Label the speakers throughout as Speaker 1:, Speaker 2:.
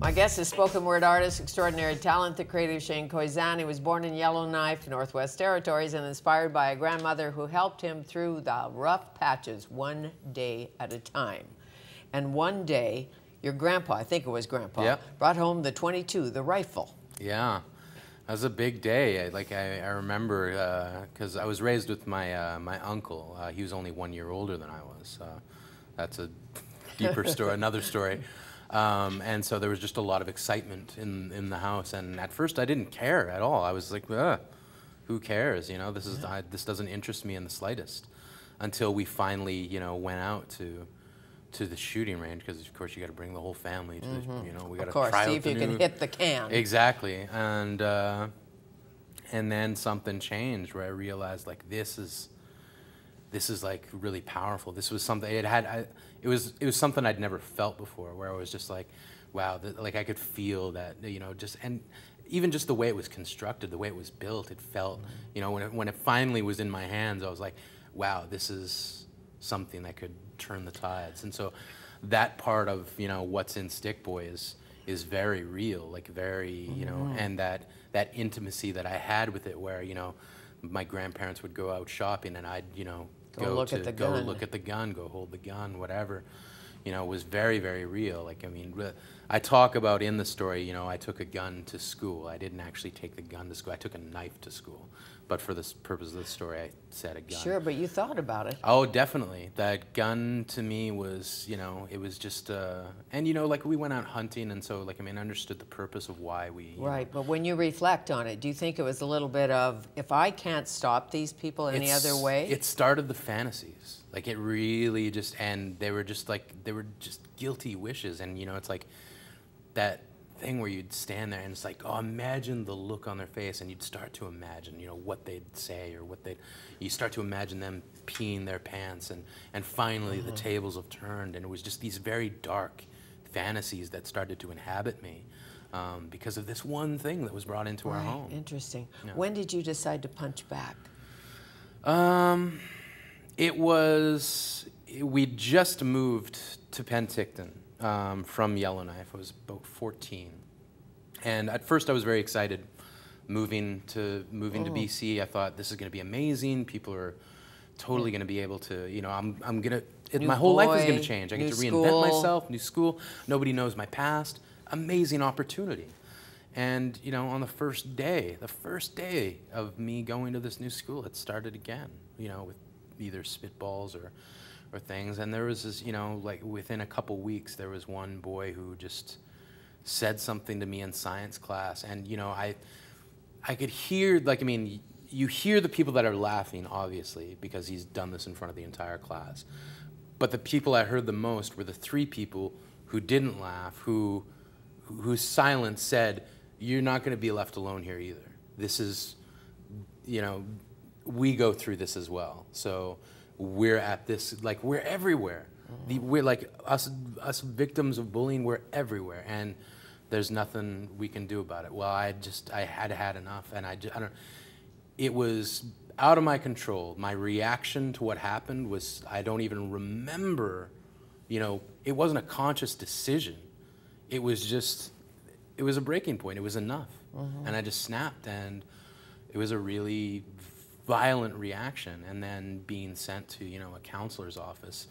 Speaker 1: My guest is spoken word artist, extraordinary talent, the creative Shane Koyczan. He was born in Yellowknife, Northwest Territories, and inspired by a grandmother who helped him through the rough patches one day at a time. And one day, your grandpa, I think it was grandpa,
Speaker 2: Yep.
Speaker 1: brought home the .22, the rifle.
Speaker 2: Yeah, that was a big day. I remember because I was raised with my my uncle. He was only 1 year older than I was. That's a deeper story, another story. And so there was just a lot of excitement in the house. And at first, I didn't care at all. I was like, who cares? You know, this doesn't interest me in the slightest. Until we finally, you know, went out to the shooting range, because of course you got to bring the whole family to the, you know, we got to try out
Speaker 1: see if you can hit the can.
Speaker 2: Exactly. And then something changed where I realized, like, this is like really powerful. This was something it was something I'd never felt before, where I was just like, wow, like I could feel that, you know, and even just the way it was constructed, the way it was built, it felt, you know, when it finally was in my hands, I was like, wow, this is something that could turn the tides. And so that part of, you know, what's in Stick Boy is very real, like very, you know, and that intimacy that I had with it, where, you know, my grandparents would go out shopping and I'd, you know, go look at the gun, go hold the gun, whatever, you know, was very, very real. Like, I mean, I talk about in the story, you know, I took a gun to school. I didn't actually take the gun to school. I took a knife to school. But for the purpose of the story, I said a gun.
Speaker 1: Sure, but you thought about it.
Speaker 2: Oh, definitely. That gun to me was, you know, it was just, and, you know, like we went out hunting, and so, like, I mean, I understood the purpose of why we...
Speaker 1: Right, but when you reflect on it, do you think it was a little bit of, if I can't stop these people any other way?
Speaker 2: It started the fantasies. Like, it really just, and they were just guilty wishes, and, you know, it's like that thing where you'd stand there and it's like, oh, imagine the look on their face, and you'd start to imagine, you know, what they'd say, or you start to imagine them peeing their pants, and finally the tables have turned, and it was just these very dark fantasies that started to inhabit me because of this one thing that was brought into our home.
Speaker 1: Interesting. Yeah. When did you decide to punch back?
Speaker 2: We just moved to Penticton from Yellowknife. I was about 14, and at first I was very excited moving to BC. I thought, this is going to be amazing. People are totally going to be able to, you know, my whole life is going to change. I get to reinvent myself, new school. Nobody knows my past. Amazing opportunity. And, you know, on the first day of me going to this new school, it started again, you know, with either spitballs or things. And there was this, you know, like within a couple weeks, there was one boy who just said something to me in science class. And, you know, I could hear, like, I mean, you hear the people that are laughing, obviously, because he's done this in front of the entire class. But the people I heard the most were the three people who didn't laugh, whose silence said, you're not going to be left alone here either. This is, you know, we go through this as well. So we're at this, like, we're everywhere. We're like, us victims of bullying, we're everywhere. And there's nothing we can do about it. Well, I had enough, and it was out of my control. My reaction to what happened was, I don't even remember, you know, it wasn't a conscious decision. It was just, it was a breaking point. It was enough. And I just snapped, and it was a really violent reaction. And then being sent to, you know, a counselor's office,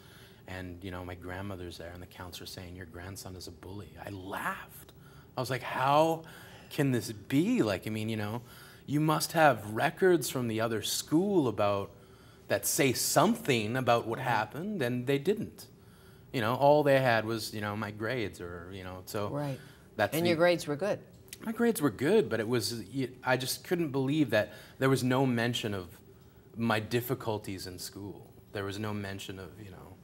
Speaker 2: and, you know, my grandmother's there, and the counselor saying, your grandson is a bully. I laughed. I was like, how can this be? Like, I mean, you know, you must have records from the other school that say something about what happened, and they didn't. You know, all they had was, you know, my grades, or, you know, so.
Speaker 1: Right.
Speaker 2: That's
Speaker 1: and your grades were good.
Speaker 2: My grades were good, but it was, I just couldn't believe that there was no mention of my difficulties in school. There was no mention of, you know,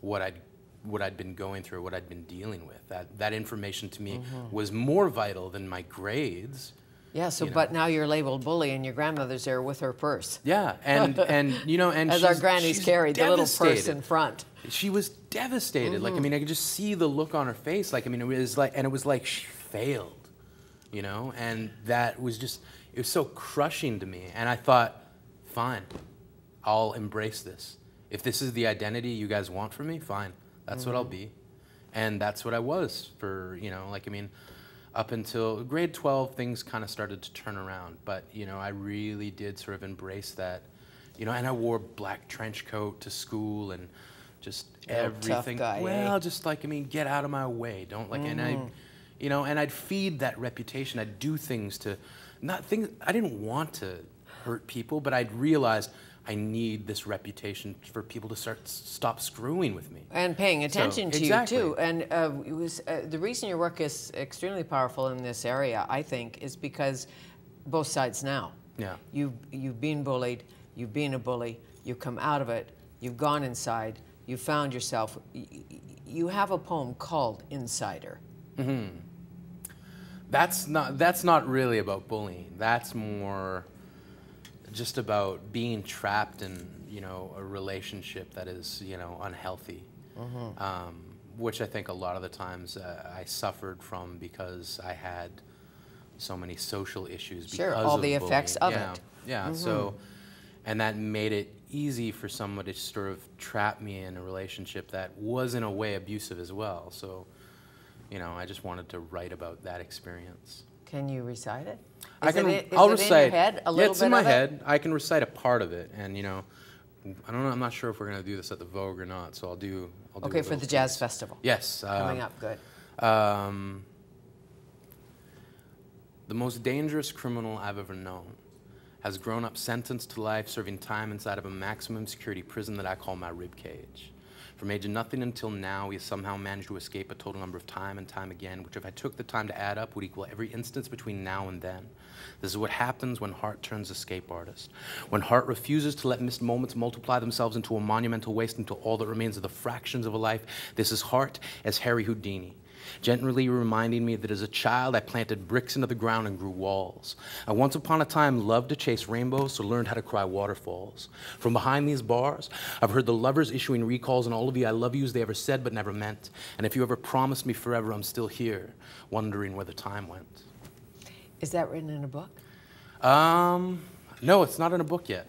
Speaker 2: what I'd been going through, what I'd been dealing with. That information to me was more vital than my grades.
Speaker 1: Yeah, so, but now you're labeled bully, and your grandmother's there with her purse.
Speaker 2: Yeah, and you know, and
Speaker 1: as our grannies carried the little purse in front.
Speaker 2: She was devastated. Like, I mean, I could just see the look on her face. Like, I mean, it was like she failed, you know, and that was just, it was so crushing to me. And I thought, fine, I'll embrace this. If this is the identity you guys want from me, fine, that's what I'll be. And that's what I was for, you know, like, I mean, up until grade 12, things kind of started to turn around. But, you know, I really did sort of embrace that, you know, and I wore black trench coat to school and just everything.
Speaker 1: Tough guy,
Speaker 2: well, just like, I mean, get out of my way. Don't like, and I, you know, and I'd feed that reputation. I'd do things to, not things, I didn't want to hurt people, but I'd realized I need this reputation for people to stop screwing with me.
Speaker 1: And paying attention to
Speaker 2: exactly.
Speaker 1: you, too. And it was, the reason your work is extremely powerful in this area, I think, is because both sides now.
Speaker 2: Yeah.
Speaker 1: You've been bullied, you've been a bully, you've come out of it, you've gone inside, you found yourself. You have a poem called Insider.
Speaker 2: Mm-hmm. That's not really about bullying. That's more just about being trapped in, you know, a relationship that is, you know, unhealthy, which I think a lot of the times I suffered from because I had so many social issues because
Speaker 1: all
Speaker 2: of
Speaker 1: the
Speaker 2: bullying.
Speaker 1: effects of
Speaker 2: Yeah.
Speaker 1: it.
Speaker 2: Yeah. So, and that made it easy for someone to sort of trap me in a relationship that was in a way abusive as well. So, you know, I just wanted to write about that experience.
Speaker 1: Can you recite it?
Speaker 2: I'll recite.
Speaker 1: In your head, a little
Speaker 2: yeah, it's
Speaker 1: bit
Speaker 2: in my
Speaker 1: of it?
Speaker 2: head. I can recite a part of it, and you know, I don't know. I'm not sure if we're going to do this at the Vogue or not. So I'll do.
Speaker 1: Okay, for the jazz festival.
Speaker 2: Yes.
Speaker 1: Coming up, good.
Speaker 2: The most dangerous criminal I've ever known has grown up sentenced to life, serving time inside of a maximum security prison that I call my rib cage. From age of nothing until now, he has somehow managed to escape a total number of time and time again, which if I took the time to add up would equal every instance between now and then. This is what happens when heart turns escape artist. When heart refuses to let missed moments multiply themselves into a monumental waste until all that remains are the fractions of a life. This is heart as Harry Houdini, gently reminding me that as a child I planted bricks into the ground and grew walls. I once upon a time loved to chase rainbows, so learned how to cry waterfalls. From behind these bars, I've heard the lovers issuing recalls on all of the I love yous they ever said but never meant. And if you ever promised me forever, I'm still here, wondering where the time went.
Speaker 1: Is that written in a book?
Speaker 2: No, it's not in a book yet.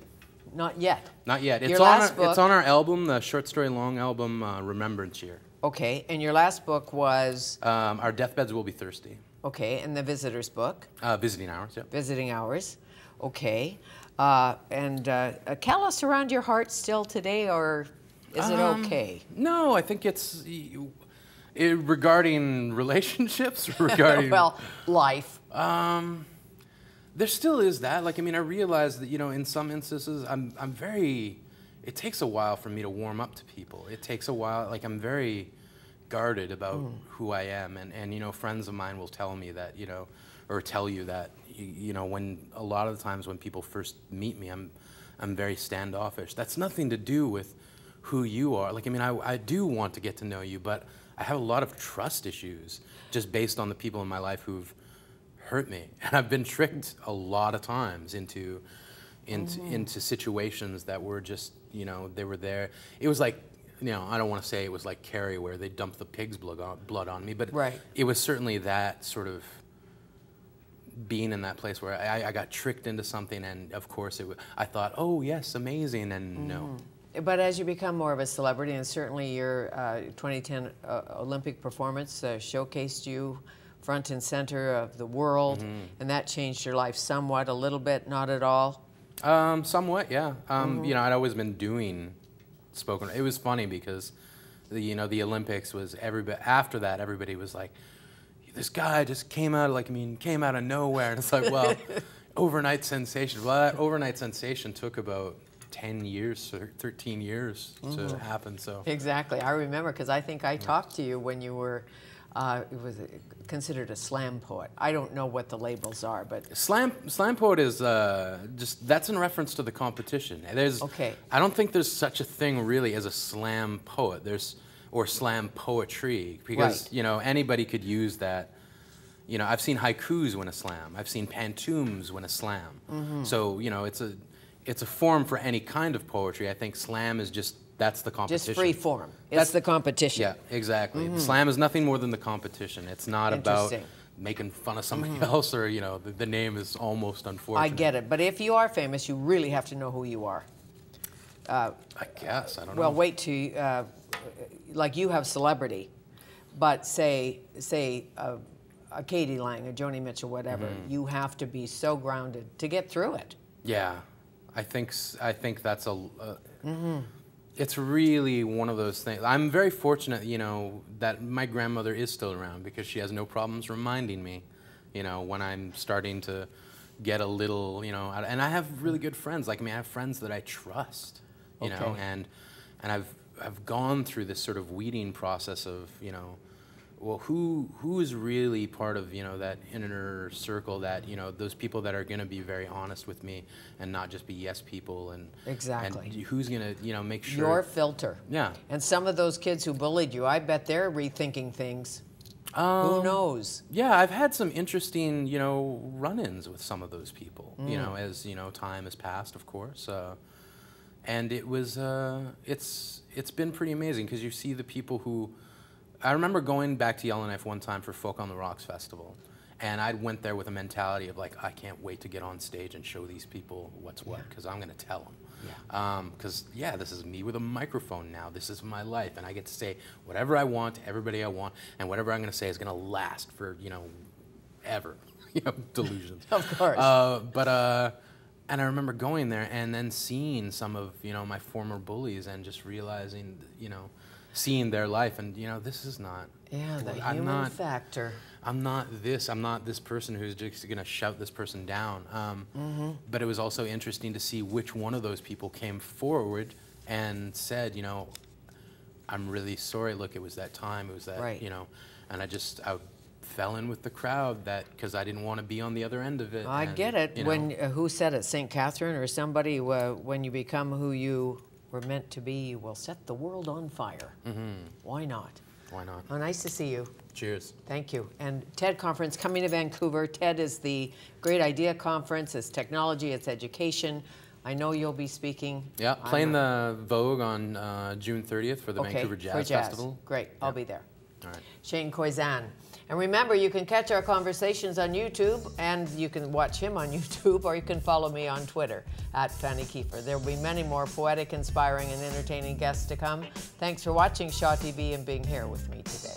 Speaker 1: Not yet.
Speaker 2: Not yet.
Speaker 1: Your last book,
Speaker 2: it's on our album, the short story long album, Remembrance Year.
Speaker 1: Okay, and your last book was?
Speaker 2: Our Deathbeds Will Be Thirsty.
Speaker 1: Okay, and the visitor's book?
Speaker 2: Visiting Hours, yeah.
Speaker 1: Visiting Hours, okay. And callous around your heart still today, or is it okay?
Speaker 2: No, I think it's regarding relationships, regarding...
Speaker 1: well, life.
Speaker 2: There still is that. Like, I mean, I realize that, you know, in some instances, I'm very... It takes a while for me to warm up to people. It takes a while. Like, I'm very guarded about who I am. And, you know, friends of mine will tell me that, you know, or tell you that, you know, when a lot of the times when people first meet me, I'm very standoffish. That's nothing to do with who you are. Like, I mean, I do want to get to know you, but I have a lot of trust issues just based on the people in my life who've hurt me. And I've been tricked a lot of times into situations that were just, you know, they were there. It was like, you know, I don't want to say it was like Carrie where they dumped the pig's blood on me, but
Speaker 1: right.
Speaker 2: It was certainly that sort of being in that place where I got tricked into something, and of course I thought, oh yes, amazing, and no.
Speaker 1: But as you become more of a celebrity, and certainly your 2010 Olympic performance showcased you front and center of the world, and that changed your life somewhat, a little bit, not at all?
Speaker 2: Somewhat, yeah. You know, I'd always been doing spoken. It was funny because, you know, the Olympics was everybody. After that, everybody was like, "This guy just came out of nowhere," and it's like, well, overnight sensation. Well, that overnight sensation took about 10 years or 13 years to happen. So
Speaker 1: exactly, I remember because I think I talked to you when you were. It was considered a slam poet. I don't know what the labels are, but
Speaker 2: slam poet is just that's in reference to the competition.
Speaker 1: Okay.
Speaker 2: I don't think there's such a thing really as a slam poet. Or slam poetry because
Speaker 1: right.
Speaker 2: You know, anybody could use that. You know, I've seen haikus win a slam. I've seen pantoums win a slam. So you know, it's a form for any kind of poetry. I think slam is just. That's the competition.
Speaker 1: Just free form. That's the competition.
Speaker 2: Yeah, exactly. Slam is nothing more than the competition. It's not about making fun of somebody else or, you know, the name is almost unfortunate.
Speaker 1: I get it. But if you are famous, you really have to know who you are.
Speaker 2: I guess. I don't know.
Speaker 1: Well, wait till, like you have celebrity, But say a Katie Lang, a Joni Mitchell, whatever, you have to be so grounded to get through it.
Speaker 2: Yeah, I think that's it's really one of those things. I'm very fortunate, you know, that my grandmother is still around, because she has no problems reminding me, you know, when I'm starting to get a little, you know, and I have really good friends. Like, I mean, I have friends that I trust, you know, and I've gone through this sort of weeding process of, you know, well, who is really part of, you know, that inner circle, that, you know, those people that are going to be very honest with me and not just be yes people, and
Speaker 1: exactly,
Speaker 2: and who's going to, you know, make sure
Speaker 1: your filter.
Speaker 2: Yeah.
Speaker 1: And some of those kids who bullied you, I bet they're rethinking things. Who knows?
Speaker 2: Yeah, I've had some interesting, you know, run-ins with some of those people, you know, as, you know, time has passed, of course. And it was, it's been pretty amazing, because you see the people who, I remember going back to Yellowknife one time for Folk on the Rocks Festival, and I went there with a mentality of like, I can't wait to get on stage and show these people what's what, because I'm going to tell them. Because, this is me with a microphone now. This is my life, and I get to say whatever I want to everybody I want, and whatever I'm going to say is going to last for, you know, ever. You know, delusions.
Speaker 1: Of course.
Speaker 2: And I remember going there and then seeing some of, you know, my former bullies, and just realizing, you know, seeing their life, and, you know, this is not.
Speaker 1: Yeah, the human factor.
Speaker 2: I'm not this person who's just going to shout this person down. But it was also interesting to see which one of those people came forward and said, you know, I'm really sorry. Look, it was that time. It was that, you know, and I fell in with the crowd, because I didn't want to be on the other end of it.
Speaker 1: I get it. You know, when who said it? St. Catherine or somebody? When you become who you were meant to be, you will set the world on fire. Why not?
Speaker 2: Why not?
Speaker 1: Oh, nice to see you.
Speaker 2: Cheers.
Speaker 1: Thank you. And TED Conference coming to Vancouver. TED is the Great Idea Conference. It's technology, it's education. I know you'll be speaking.
Speaker 2: Yeah, playing the Vogue on June 30th for the Vancouver Jazz Festival.
Speaker 1: Great, I'll be there.
Speaker 2: All right.
Speaker 1: Shane Koyczan. And remember, you can catch our conversations on YouTube, and you can watch him on YouTube, or you can follow me on Twitter at Fanny Kiefer. There will be many more poetic, inspiring, and entertaining guests to come. Thanks for watching Shaw TV and being here with me today.